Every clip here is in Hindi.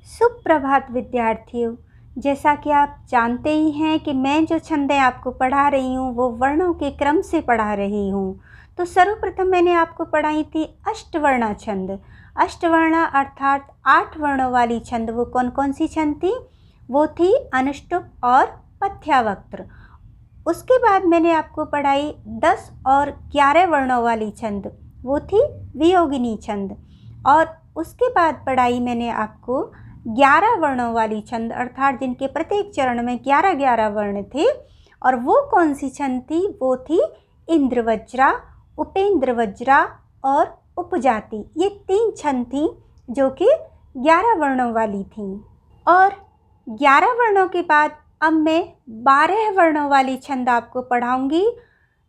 सुप्रभात विद्यार्थियों। जैसा कि आप जानते ही हैं कि मैं जो छंदें आपको पढ़ा रही हूँ वो वर्णों के क्रम से पढ़ा रही हूँ। तो सर्वप्रथम मैंने आपको पढ़ाई थी अष्टवर्णा छंद। अष्टवर्णा अर्थात 8 वर्णों वाली छंद। वो कौन कौन सी छंद थी? वो थी अनुष्टुप और पथ्यावक्त्र। उसके बाद मैंने आपको पढ़ाई 10 और 11 वर्णों वाली छंद। वो थी वियोगिनी छंद। और उसके बाद पढ़ाई मैंने आपको 11 वर्णों वाली छंद अर्थात जिनके प्रत्येक चरण में 11-11 वर्ण थे। और वो कौन सी छंद थी? वो थी इंद्रवज्रा, उपेंद्रवज्रा और उपजाति। ये 3 छंद थी जो कि 11 वर्णों वाली थी। और 11 वर्णों के बाद अब मैं 12 वर्णों वाली छंद आपको पढ़ाऊंगी,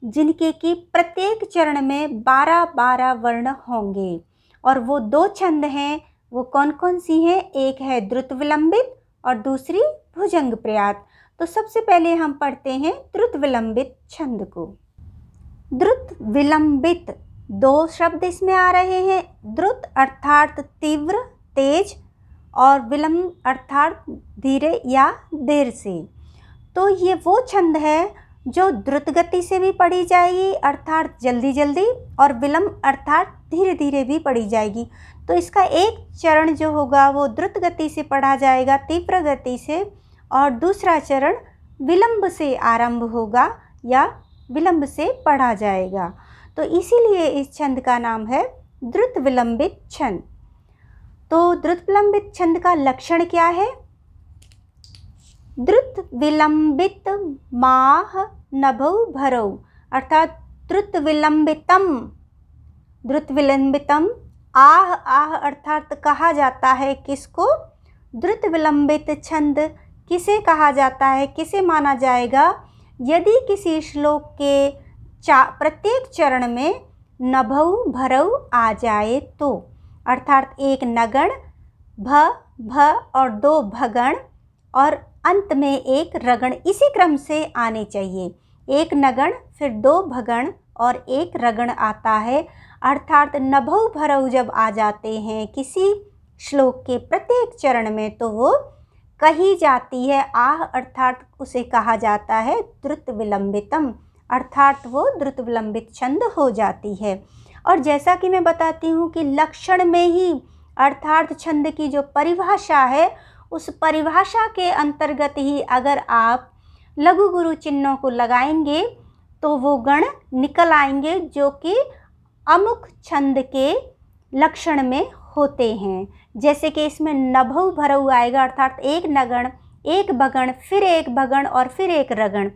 जिनके कि प्रत्येक चरण में 12-12 वर्ण होंगे। और वो 2 छंद हैं, वो कौन कौन सी हैं? एक है द्रुत विलंबित और दूसरी भुजंग प्रयात। तो सबसे पहले हम पढ़ते हैं द्रुत विलंबित छंद को। द्रुत विलंबित 2 शब्द इसमें आ रहे हैं। द्रुत अर्थात तीव्र, तेज, और विलंब अर्थात धीरे या देर से। तो ये वो छंद है जो द्रुत गति से भी पढ़ी जाएगी अर्थात जल्दी जल्दी, और विलंब अर्थात धीरे धीरे भी पढ़ी जाएगी। तो इसका एक चरण जो होगा वो द्रुत गति से पढ़ा जाएगा, तीव्र गति से, और दूसरा चरण विलंब से आरंभ होगा या विलंब से पढ़ा जाएगा। तो इसीलिए इस छंद का नाम है द्रुत विलंबित छंद। तो द्रुत विलंबित छंद का लक्षण क्या है? द्रुत विलंबित माह नभौ भरौ अर्थात द्रुत विलंबितम। द्रुत विलंबितम आह आह अर्थात कहा जाता है किसको? द्रुत विलंबित छंद किसे कहा जाता है, किसे माना जाएगा? यदि किसी श्लोक के प्रत्येक चरण में नभौ भरौ आ जाए तो, अर्थात एक नगण, भ और 2 भगण और अंत में एक रगण, इसी क्रम से आने चाहिए। एक नगण, फिर 2 भगण और एक रगण आता है। अर्थात नभौ भरौ जब आ जाते हैं किसी श्लोक के प्रत्येक चरण में तो वो कही जाती है आह, अर्थात उसे कहा जाता है द्रुत विलंबितम, अर्थात वो द्रुत विलंबित छंद हो जाती है। और जैसा कि मैं बताती हूँ कि लक्षण में ही अर्थात छंद की जो परिभाषा है उस परिभाषा के अंतर्गत ही अगर आप लघु गुरु चिन्हों को लगाएंगे तो वो गण निकल आएंगे जो कि अमुक छंद के लक्षण में होते हैं। जैसे कि इसमें नभौ भरौ आएगा अर्थात एक नगण, एक भगण, फिर एक भगण और फिर एक रगण।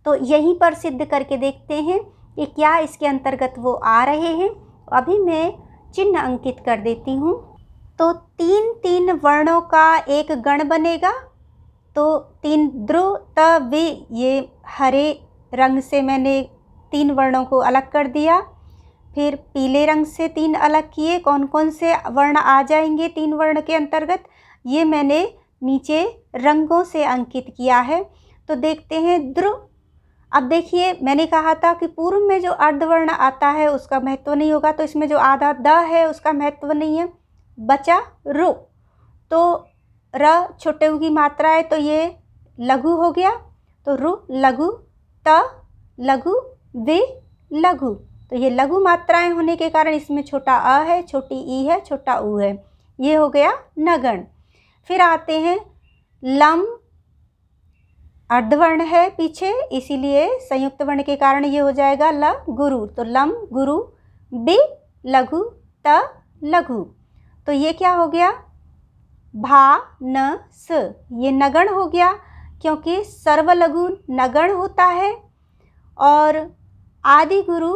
तो यहीं पर सिद्ध करके देखते हैं कि क्या इसके अंतर्गत वो आ रहे हैं। अभी मैं चिन्ह अंकित कर देती हूँ। तो 3-3 वर्णों का एक गण बनेगा। तो 3 द्रु त वि, ये हरे रंग से मैंने 3 वर्णों को अलग कर दिया। फिर पीले रंग से 3 अलग किए। कौन कौन से वर्ण आ जाएंगे 3 वर्ण के अंतर्गत, ये मैंने नीचे रंगों से अंकित किया है। तो देखते हैं द्रु। अब देखिए मैंने कहा था कि पूर्व में जो अर्धवर्ण आता है उसका महत्व नहीं होगा, तो इसमें जो आधा द है उसका महत्व नहीं है, बचा रु। तो र छोटे ऊ की मात्रा है तो ये लघु हो गया। तो रु लघु, त लघु, वि लघु। तो ये लघु मात्राएं होने के कारण इसमें छोटा अ है, छोटी ई है, छोटा ऊ है। ये हो गया नगण। फिर आते हैं लम, अर्धवर्ण है पीछे, इसीलिए संयुक्त वर्ण के कारण ये हो जाएगा ल गुरु। तो लम गुरु, बि लघु, त लघु। तो ये क्या हो गया? भा न स, ये नगण हो गया क्योंकि सर्वलघु नगण होता है और आदि गुरु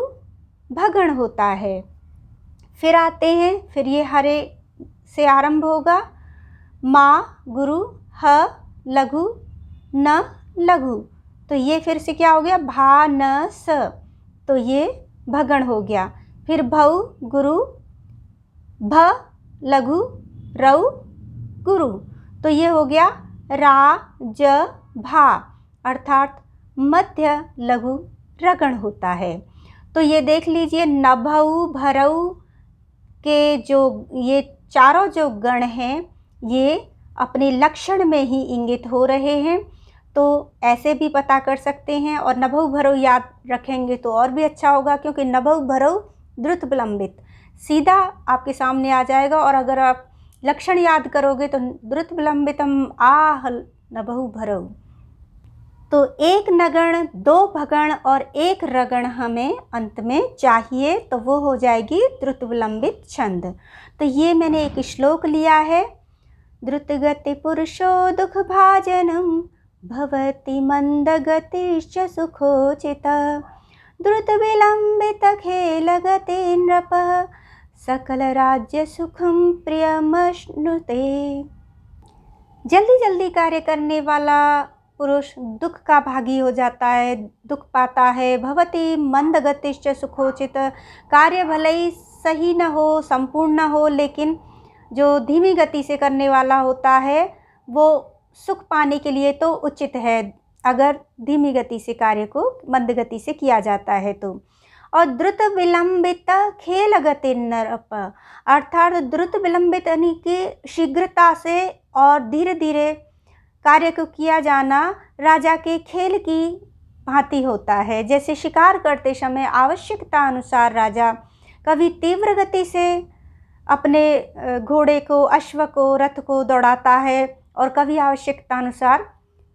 भगण होता है। फिर आते हैं, फिर ये हरे से आरंभ होगा, मा गुरु, ह लघु, न लघु। तो ये फिर से क्या हो गया? भा न स, तो ये भगण हो गया। फिर भौ गुरु, भ लघु, रौ गुरु। तो ये हो गया रा ज भा, अर्थात मध्य लघु रगण होता है। तो ये देख लीजिए नभौ भरौ के जो ये चारों जो गण हैं ये अपने लक्षण में ही इंगित हो रहे हैं, तो ऐसे भी पता कर सकते हैं। और नभौ भरौ याद रखेंगे तो और भी अच्छा होगा, क्योंकि नभौ भरौ द्रुत विलंबित सीधा आपके सामने आ जाएगा। और अगर आप लक्षण याद करोगे तो द्रुत विलंबितम आह नभौ भरौ। तो एक नगण, दो भगण और एक रगण हमें अंत में चाहिए, तो वो हो जाएगी द्रुत विलंबित छंद। तो ये मैंने एक श्लोक लिया है। द्रुतगति पुरुषो दुख भाजनम भवति मंदगतिश्च सुखोचित द्रुत विलंबित खेलगति नृप सकल राज्य सुखम प्रियमश्नुते। जल्दी जल्दी कार्य करने वाला पुरुष दुख का भागी हो जाता है, दुख पाता है। भवति मंदगतिश्च सुखोचित, कार्य भले ही सही न हो, संपूर्ण न हो, लेकिन जो धीमी गति से करने वाला होता है वो सुख पाने के लिए तो उचित है, अगर धीमी गति से कार्य को मंद गति से किया जाता है तो। और द्रुत विलंबित खेल गति नरप, अर्थात द्रुत विलंबित यानी कि शीघ्रता से और धीरे धीरे कार्य को किया जाना राजा के खेल की भांति होता है। जैसे शिकार करते समय आवश्यकता अनुसार राजा कभी तीव्र गति से अपने घोड़े को, अश्व को, रथ को दौड़ाता है और कभी आवश्यकता अनुसार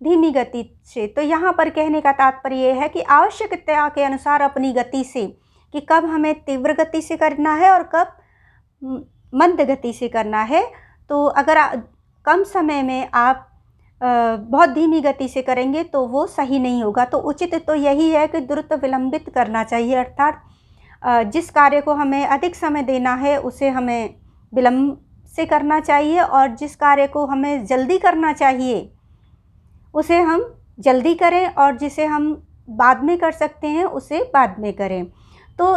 धीमी गति से। तो यहाँ पर कहने का तात्पर्य यह है कि आवश्यकता के अनुसार अपनी गति से, कि कब हमें तीव्र गति से करना है और कब मंद गति से करना है। तो अगर कम समय में आप बहुत धीमी गति से करेंगे तो वो सही नहीं होगा। तो उचित तो यही है कि द्रुत विलंबित करना चाहिए, अर्थात जिस कार्य को हमें अधिक समय देना है उसे हमें विलंब से करना चाहिए, और जिस कार्य को हमें जल्दी करना चाहिए उसे हम जल्दी करें, और जिसे हम बाद में कर सकते हैं उसे बाद में करें। तो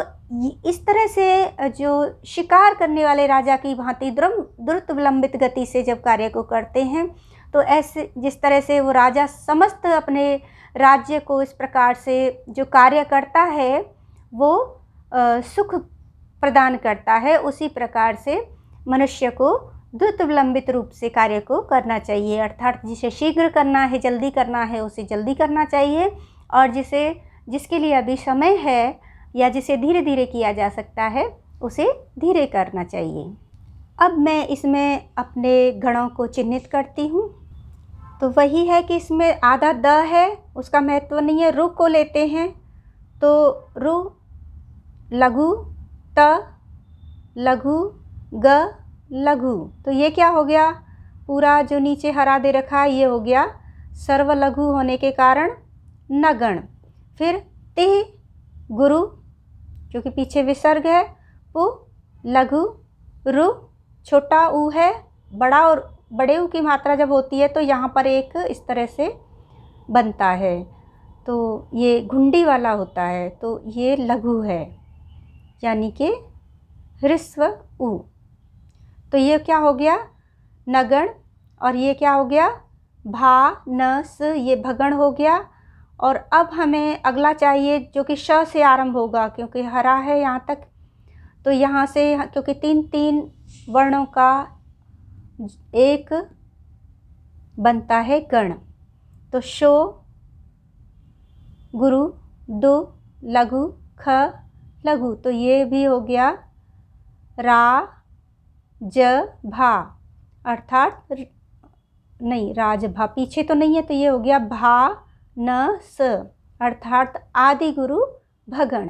इस तरह से जो शिकार करने वाले राजा की भांति द्रुत विलंबित गति से जब कार्य को करते हैं, तो ऐसे जिस तरह से वो राजा समस्त अपने राज्य को इस प्रकार से जो कार्य करता है वो सुख प्रदान करता है, उसी प्रकार से मनुष्य को द्रुत विलंबित रूप से कार्य को करना चाहिए। अर्थात जिसे शीघ्र करना है, जल्दी करना है, उसे जल्दी करना चाहिए, और जिसके लिए अभी समय है या जिसे धीरे धीरे किया जा सकता है उसे धीरे करना चाहिए। अब मैं इसमें अपने गणों को चिन्हित करती हूँ। तो वही है कि इसमें आधा द है, उसका महत्व नहीं है। रु को लेते हैं तो रु, लघु, त, लघु, ग, लघु। तो ये क्या हो गया, पूरा जो नीचे हरा दे रखा है ये हो गया सर्वलघु होने के कारण नगण। फिर तिह गुरु, क्योंकि पीछे विसर्ग है, पु लघु, रु छोटा ऊ है, बड़ा और बड़े ऊ की मात्रा जब होती है तो यहाँ पर एक इस तरह से बनता है, तो ये घुंडी वाला होता है, तो ये लघु है यानी कि ह्रस्व ऊ। तो ये क्या हो गया नगण, और ये क्या हो गया भा न स, ये भगण हो गया। और अब हमें अगला चाहिए जो कि श से आरंभ होगा, क्योंकि हरा है यहाँ तक, तो यहाँ से क्योंकि तीन तीन वर्णों का एक बनता है गण। तो शो, गुरु, दु, लघु, ख, लघु। तो ये भी हो गया रा ज भा, अर्थात नहीं राज भा पीछे तो नहीं है, तो ये हो गया भा न स, अर्थात आदि गुरु भगण।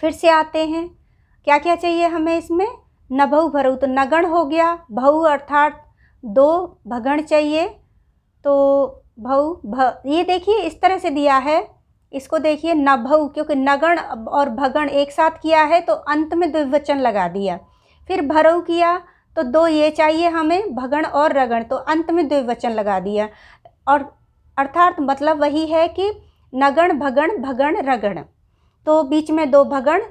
फिर से आते हैं, क्या क्या चाहिए हमें इसमें, नभौ भरौ, तो नगण हो गया, भौ अर्थात दो भगण चाहिए, तो भौ भ, ये देखिए इस तरह से दिया है, इसको देखिए नभौ, क्योंकि नगण और भगण एक साथ किया है तो अंत में द्विवचन लगा दिया। फिर भरौ किया तो दो ये चाहिए हमें भगण और रगण, तो अंत में द्विवचन लगा दिया, और अर्थात मतलब वही है कि नगण भगण भगण रगण, तो बीच में दो भगण,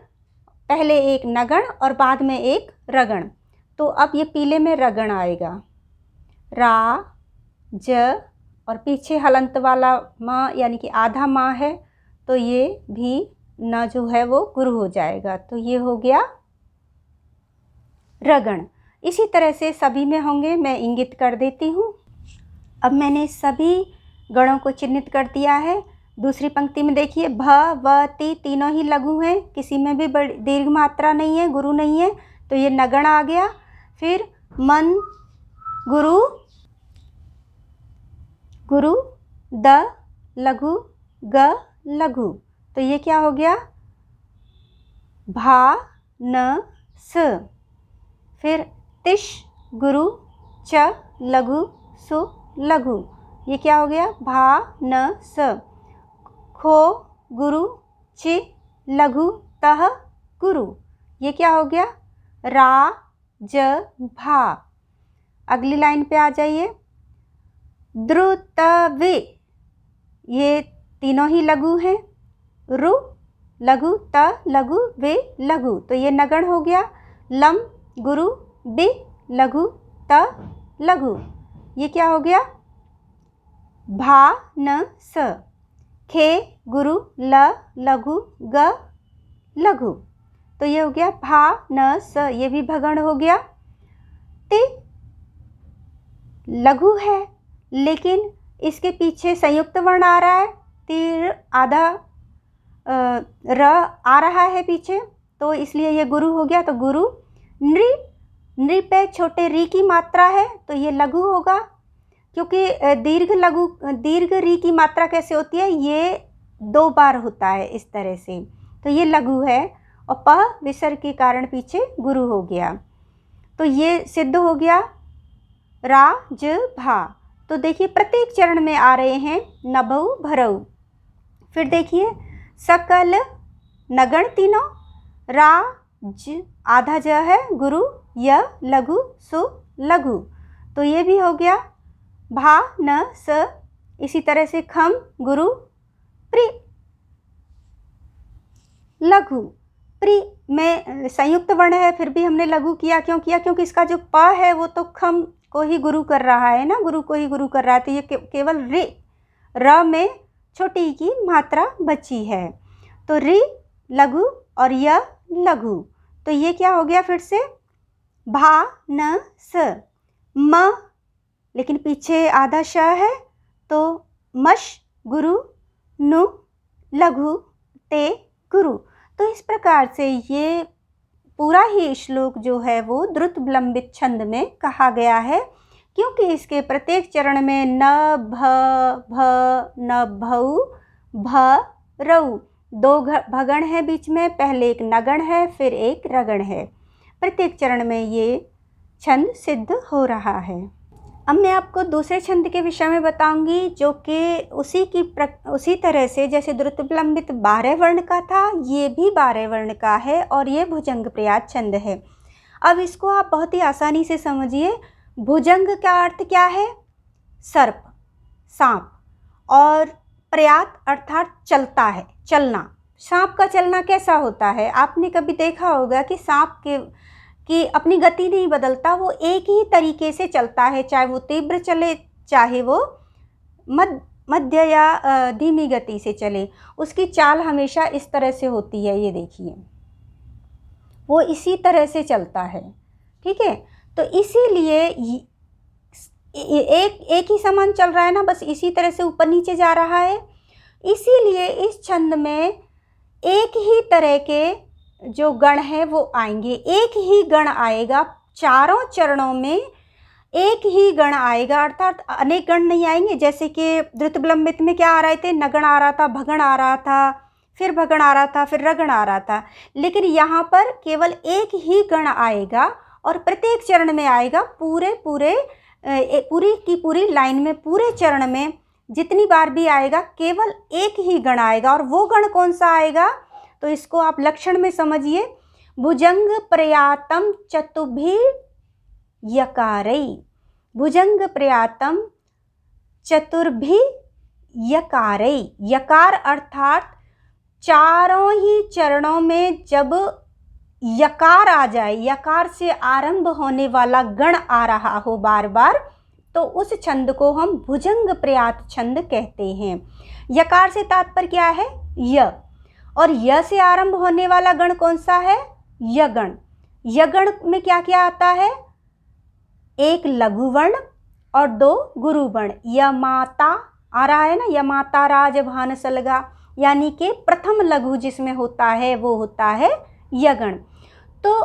पहले एक नगण और बाद में एक रगण। तो अब ये पीले में रगण आएगा, रा ज, और पीछे हलंत वाला माँ यानी कि आधा माँ है, तो ये भी न जो है वो गुरु हो जाएगा, तो ये हो गया रगण। इसी तरह से सभी में होंगे, मैं इंगित कर देती हूँ। अब मैंने सभी गणों को चिन्हित कर दिया है। दूसरी पंक्ति में देखिए, भ व ति तीनों ही लघु हैं, किसी में भी बड़ी दीर्घ मात्रा नहीं है, गुरु नहीं है, तो ये नगण आ गया। फिर मन गुरु, गुरु द लघु ग लघु, तो ये क्या हो गया, भा न स। फिर तिश गुरु च लघु सु लघु, ये क्या हो गया, भा न स। खो गुरु चि लघु तह गुरु, ये क्या हो गया, रा ज भा। अगली लाइन पे आ जाइए, द्रुतवे, ये तीनों ही लघु हैं, रु लघु त लघु वे लघु, तो ये नगण हो गया। लम गुरु बि लघु त लघु, ये क्या हो गया, भा न स। खे गुरु ल लघु ग लघु, तो ये हो गया भा न स, ये भी भगण हो गया। ति लघु है लेकिन इसके पीछे संयुक्त वर्ण आ रहा है, तीर आधा र आ रहा है पीछे, तो इसलिए ये गुरु हो गया। तो गुरु। नृ, नृ पे छोटे री की मात्रा है, तो ये लघु होगा, क्योंकि दीर्घ री की मात्रा कैसे होती है, ये 2 बार होता है इस तरह से, तो ये लघु है। और प विसर्ग के कारण पीछे गुरु हो गया, तो ये सिद्ध हो गया रा ज भा। तो देखिए प्रत्येक चरण में आ रहे हैं नभऊ भरऊ। फिर देखिए सकल नगण तीनों, रा ज आधा ज है, गुरु य लघु सु लघु, तो ये भी हो गया भा न स। इसी तरह से खम गुरु प्रि लघु, प्रि में संयुक्त वर्ण है, फिर भी हमने लघु किया। क्यों किया, क्योंकि इसका जो प है वो तो खम को ही गुरु कर रहा है ना, गुरु को ही गुरु कर रहा है, तो ये केवल रि, र में छोटी की मात्रा बची है, तो रि लघु और य लघु, तो ये क्या हो गया फिर से, भा न स। म, लेकिन पीछे आधा श है, तो मश गुरु नु लघु ते गुरु। तो इस प्रकार से ये पूरा ही श्लोक जो है वो द्रुत विलंबित छंद में कहा गया है, क्योंकि इसके प्रत्येक चरण में न भ भ न भऊ भ रऊ 2 भगण है बीच में, पहले एक नगण है फिर एक रगण है। प्रत्येक चरण में ये छंद सिद्ध हो रहा है। अब मैं आपको दूसरे छंद के विषय में बताऊंगी, जो कि उसी तरह से जैसे द्रुत विलंबित 12 वर्ण का था, ये भी 12 वर्ण का है और ये भुजंग प्रयात छंद है। अब इसको आप बहुत ही आसानी से समझिए। भुजंग का अर्थ क्या है, सर्प, सांप, और प्रयात अर्थात चलता है, चलना। सांप का चलना कैसा होता है, आपने कभी देखा होगा कि सांप कि अपनी गति नहीं बदलता, वो एक ही तरीके से चलता है, चाहे वो तीव्र चले चाहे वो मध्य या धीमी गति से चले, उसकी चाल हमेशा इस तरह से होती है। ये देखिए वो इसी तरह से चलता है, ठीक है। तो इसीलिए एक ही समान चल रहा है ना, बस इसी तरह से ऊपर नीचे जा रहा है। इसीलिए इस छंद में एक ही तरह के जो गण है वो आएंगे, एक ही गण आएगा, चारों चरणों में एक ही गण आएगा, अर्थात अनेक गण नहीं आएंगे। जैसे कि द्रुत विलंबित में क्या आ रहे थे, नगण आ रहा था, भगण आ रहा था, फिर भगण आ रहा था, फिर रगण आ रहा था, लेकिन यहाँ पर केवल एक ही गण आएगा और प्रत्येक चरण में आएगा। पूरी की पूरी लाइन में, पूरे चरण में जितनी बार भी आएगा केवल एक ही गण आएगा। और वो गण कौन सा आएगा, तो इसको आप लक्षण में समझिए। भुजंग प्रयातम चतुर्भि यकारई, भुजंग प्रयातम चतुर्भि यकारई, यकार अर्थात चारों ही चरणों में जब यकार आ जाए, यकार से आरंभ होने वाला गण आ रहा हो बार बार, तो उस छंद को हम भुजंग प्रयात छंद कहते हैं। यकार से तात्पर्य क्या है, य, और य से आरंभ होने वाला गण कौन सा है, यगण। यगण में क्या क्या आता है, एक लघु वर्ण और 2 गुरु वर्ण। यमाता आ रहा है ना, यमाता राजभान सलगा, यानी कि प्रथम लघु जिसमें होता है वो होता है यगण। तो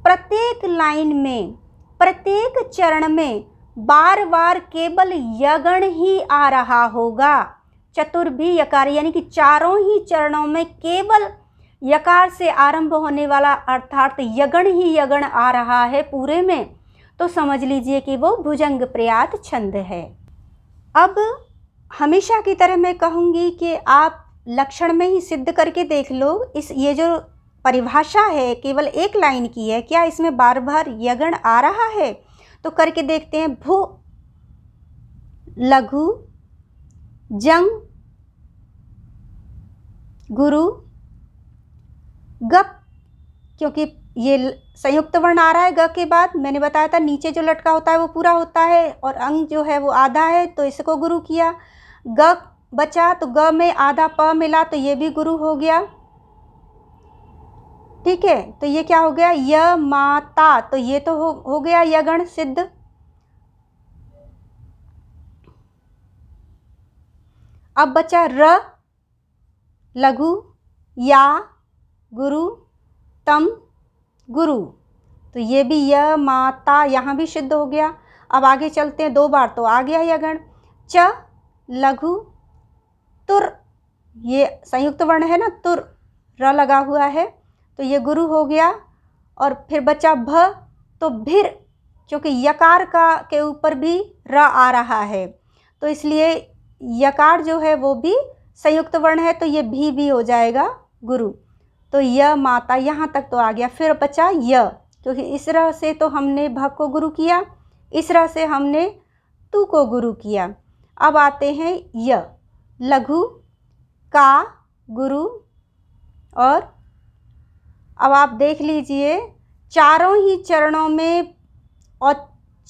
प्रत्येक लाइन में, प्रत्येक चरण में बार बार केवल यगण ही आ रहा होगा। चतुर्भी यकार, यानी कि चारों ही चरणों में केवल यकार से आरंभ होने वाला अर्थात यगण ही यगण आ रहा है पूरे में, तो समझ लीजिए कि वो भुजंग प्रयात छंद है। अब हमेशा की तरह मैं कहूँगी कि आप लक्षण में ही सिद्ध करके देख लो। ये जो परिभाषा है केवल एक लाइन की है, क्या इसमें बार बार यगण आ रहा है? तो करके देखते हैं। भू लघु जंग गुरु गप, क्योंकि ये संयुक्त वर्ण आ रहा है ग के बाद, मैंने बताया था नीचे जो लटका होता है वो पूरा होता है और अंग जो है वो आधा है, तो इसको गुरु किया। ग बचा तो ग में आधा प मिला तो ये भी गुरु हो गया। ठीक है, तो ये क्या हो गया? य माता, तो ये तो हो गया यगण सिद्ध। अब बचा र लघु या गुरु तम गुरु, तो ये भी य माता यहाँ भी सिद्ध हो गया। अब आगे चलते हैं, 2 बार तो आ गया यगण। च लघु तुर, ये संयुक्त वर्ण है ना, तुर र लगा हुआ है तो ये गुरु हो गया। और फिर बचा भ, तो भिर, क्योंकि यकार के ऊपर भी र आ रहा है तो इसलिए यकार जो है वो भी संयुक्त वर्ण है तो ये भी हो जाएगा गुरु। तो य माता यहाँ तक तो आ गया। फिर बचा य, क्योंकि इस र से तो हमने भ को गुरु किया, इस र से हमने तू को गुरु किया। अब आते हैं य लघु का गुरु। और अब आप देख लीजिए चारों ही चरणों में, और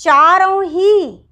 चारों ही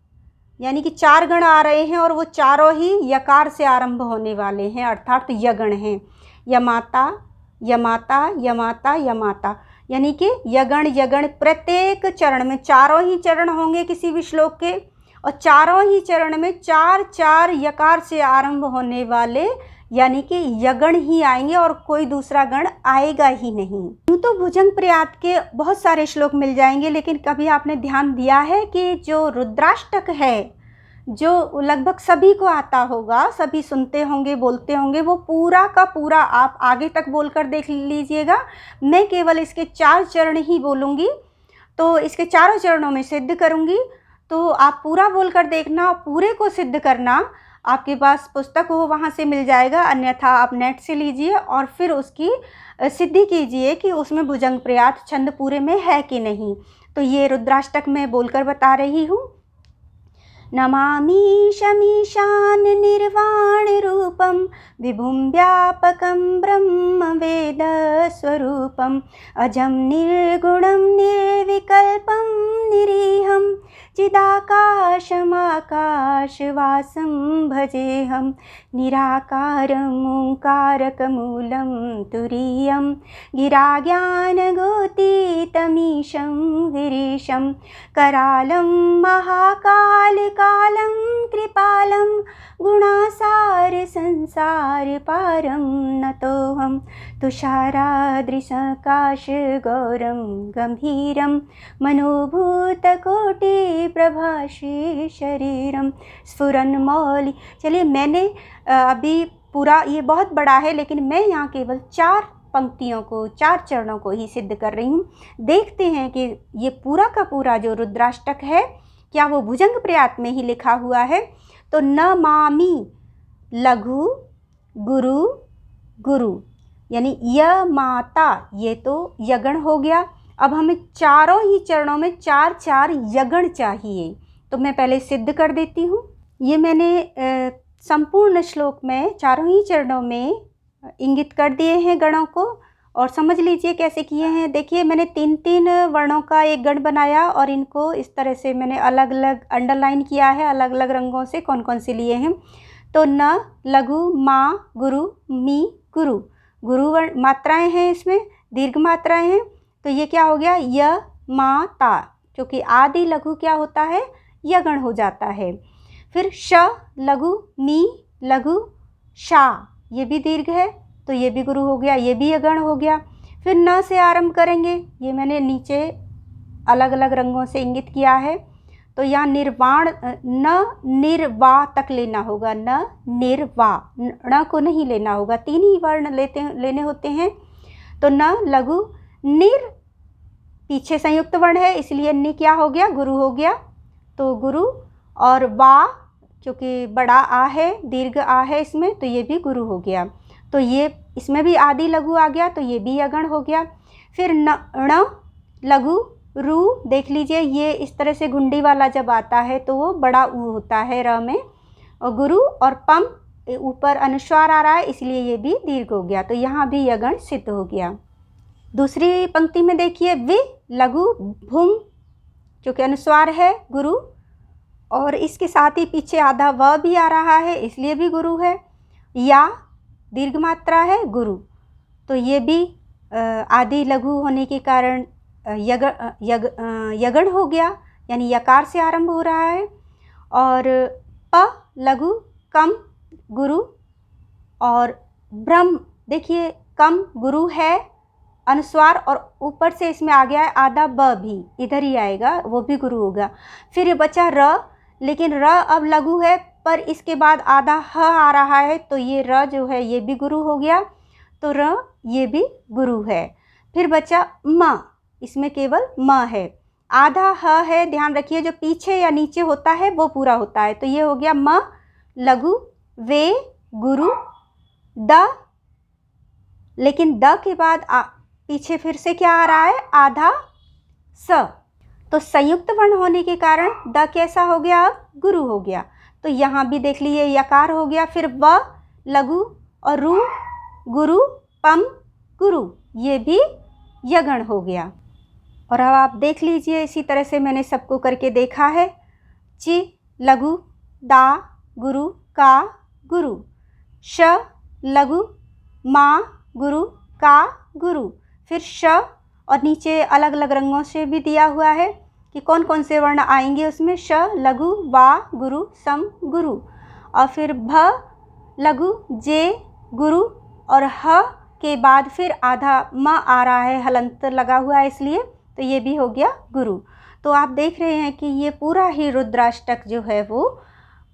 यानी कि 4 गण आ रहे हैं और वो चारों ही यकार से आरंभ होने वाले हैं अर्थात यगण हैं। यमाता यमाता यमाता यमाता, यानी कि यगण यगण प्रत्येक चरण में, चारों ही चरण होंगे किसी भी श्लोक के और चारों ही चरण में 4 यकार से आरंभ होने वाले यानी कि यगण ही आएंगे और कोई दूसरा गण आएगा ही नहीं। यूँ तो भुजंग प्रयात के बहुत सारे श्लोक मिल जाएंगे, लेकिन कभी आपने ध्यान दिया है कि जो रुद्राष्टक है, जो लगभग सभी को आता होगा, सभी सुनते होंगे, बोलते होंगे, वो पूरा का पूरा आप आगे तक बोलकर देख लीजिएगा। मैं केवल इसके 4 चरण ही बोलूँगी, तो इसके चारों चरणों में सिद्ध करूँगी, तो आप पूरा बोलकर देखना, पूरे को सिद्ध करना। आपके पास पुस्तक हो वहाँ से मिल जाएगा, अन्यथा आप नेट से लीजिए और फिर उसकी सिद्धि कीजिए कि उसमें भुजंग प्रयात छंद पूरे में है कि नहीं। तो ये रुद्राष्टक मैं बोलकर बता रही हूँ। नमामि शमीशान निर्वाण रूपम विभुं व्यापकं ब्रह्म वेद स्वरूपम अजं निर्गुणं निर्विकल्पं निरीहं चिदाकाशमाकाशवासं भजेऽहं निराकारं ओंकारकमूलं तुरीयं गिराज्ञानगोतीतमीशं गिरीशं करालं महाकालकालं कृपालं गुणासार संसार पारं नतोऽहं तुषारादृशकाश गौरं गंभीरं मनोभूतकोटिप्रभाषे शरीरं स्फुरन्मौलि। चलिए, मैंने अभी पूरा, ये बहुत बड़ा है लेकिन मैं यहाँ केवल 4 पंक्तियों को, 4 चरणों को ही सिद्ध कर रही हूँ। देखते हैं कि ये पूरा का पूरा जो रुद्राष्टक है क्या वो भुजंग प्रयात में ही लिखा हुआ है। तो नमामि लघु गुरु गुरु, यानी य माता, ये तो यगण हो गया। अब हमें चारों ही चरणों में 4 यगण चाहिए, तो मैं पहले सिद्ध कर देती हूँ। ये मैंने संपूर्ण श्लोक में चारों ही चरणों में इंगित कर दिए हैं गणों को, और समझ लीजिए कैसे किए हैं। देखिए, मैंने 3 वर्णों का एक गण बनाया और इनको इस तरह से मैंने अलग अलग अंडरलाइन किया है, अलग अलग रंगों से कौन कौन से लिए हैं। तो न लघु मा गुरु मी गुरु, गुरु मात्राएं हैं, इसमें दीर्घ मात्राएं हैं। तो ये क्या हो गया? य मा ता, क्योंकि आदि लघु क्या होता है, यगण हो जाता है। फिर श लघु, मी लघु, शा, ये भी दीर्घ है तो ये भी गुरु हो गया, ये भी यगण हो गया। फिर न से आरंभ करेंगे, ये मैंने नीचे अलग अलग रंगों से इंगित किया है। तो यहाँ निर्वाण, न निर्वा तक लेना होगा, न निर्वा, ण को नहीं लेना होगा, 3 ही वर्ण लेने होते हैं। तो न लघु, निर पीछे संयुक्त वर्ण है इसलिए नि क्या हो गया, गुरु हो गया, तो गुरु। और वा क्योंकि बड़ा आ है, दीर्घ आ है इसमें, तो ये भी गुरु हो गया। तो ये इसमें भी आदि लघु आ गया, तो ये भी यगण हो गया। फिर ण लघु, रू, देख लीजिए ये इस तरह से घुंडी वाला जब आता है तो वो बड़ा ऊ होता है र में, और गुरु। और पम ऊपर अनुस्वार आ रहा है इसलिए ये भी दीर्घ हो गया, तो यहाँ भी यगण सिद्ध हो गया। दूसरी पंक्ति में देखिए, वि लघु, भूम, क्योंकि अनुस्वार है गुरु, और इसके साथ ही पीछे आधा व भी आ रहा है इसलिए भी गुरु है। या दीर्घ मात्रा है, गुरु, तो ये भी आदि लघु होने के कारण यगण हो गया, यानी यकार से आरंभ हो रहा है। और प लघु, कम, गुरु। और ब्रह्म, देखिए कम गुरु है, अनुस्वार, और ऊपर से इसमें आ गया है आधा ब भी, इधर ही आएगा, वो भी गुरु होगा। फिर ये बचा र, लेकिन र अब लघु है पर इसके बाद आधा ह आ रहा है, तो ये र जो है ये भी गुरु हो गया, तो र ये भी गुरु है। फिर बचा म, इसमें केवल म है, आधा ह है, ध्यान रखिए जो पीछे या नीचे होता है वो पूरा होता है, तो ये हो गया म लघु, वे गुरु, द, लेकिन द के बाद पीछे फिर से क्या आ रहा है, आधा स, तो संयुक्त वर्ण होने के कारण द कैसा हो गया, अब गुरु हो गया। तो यहाँ भी देख लीजिए यकार हो गया। फिर व लघु और रू, गुरु, पम, गुरु, ये भी यगण हो गया। और अब आप देख लीजिए इसी तरह से मैंने सबको करके देखा है। चि लघु, दा गुरु, का गुरु, श लघु, मा गुरु, का गुरु। फिर श, और नीचे अलग अलग रंगों से भी दिया हुआ है कि कौन कौन से वर्ण आएंगे उसमें, श लघु, वा गुरु, सम गुरु। और फिर भ लघु, जे गुरु, और ह के बाद फिर आधा म आ रहा है, हलंत लगा हुआ है इसलिए, तो ये भी हो गया गुरु। तो आप देख रहे हैं कि ये पूरा ही रुद्राष्टक जो है वो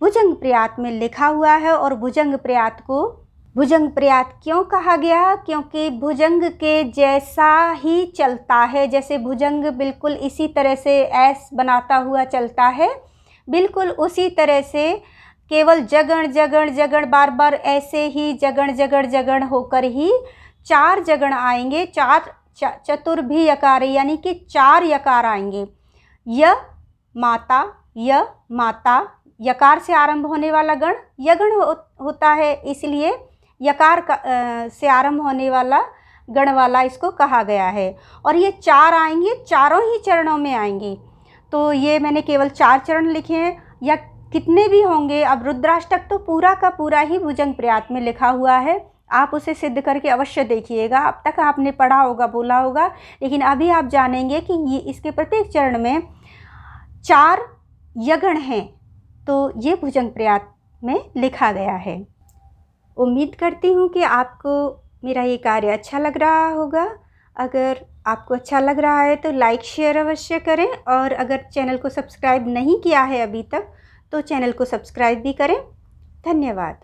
भुजंग प्रयात में लिखा हुआ है। और भुजंग प्रयात को भुजंग प्रयात क्यों कहा गया, क्योंकि भुजंग के जैसा ही चलता है, जैसे भुजंग बिल्कुल इसी तरह से ऐस बनाता हुआ चलता है, बिल्कुल उसी तरह से केवल जगण जगण जगण बार बार ऐसे ही जगण जगण जगण होकर ही 4 जगण आएंगे, 4 चतुर्भी यकार, यानी कि 4 यकार आएंगे। य माता, य माता, यकार से आरंभ होने वाला गण यगण होता है, इसलिए यकार से आरंभ होने वाला गण वाला इसको कहा गया है। और ये 4 आएंगे, चारों ही चरणों में आएंगे। तो ये मैंने केवल 4 चरण लिखे हैं, या कितने भी होंगे। अब रुद्राष्टक तो पूरा का पूरा ही भुजंग प्रयात में लिखा हुआ है, आप उसे सिद्ध करके अवश्य देखिएगा। अब तक आपने पढ़ा होगा, बोला होगा, लेकिन अभी आप जानेंगे कि ये इसके प्रत्येक चरण में 4 यगण हैं, तो ये भुजंग प्रयात में लिखा गया है। उम्मीद करती हूँ कि आपको मेरा ये कार्य अच्छा लग रहा होगा। अगर आपको अच्छा लग रहा है तो लाइक शेयर अवश्य करें, और अगर चैनल को सब्सक्राइब नहीं किया है अभी तक तो चैनल को सब्सक्राइब भी करें। धन्यवाद।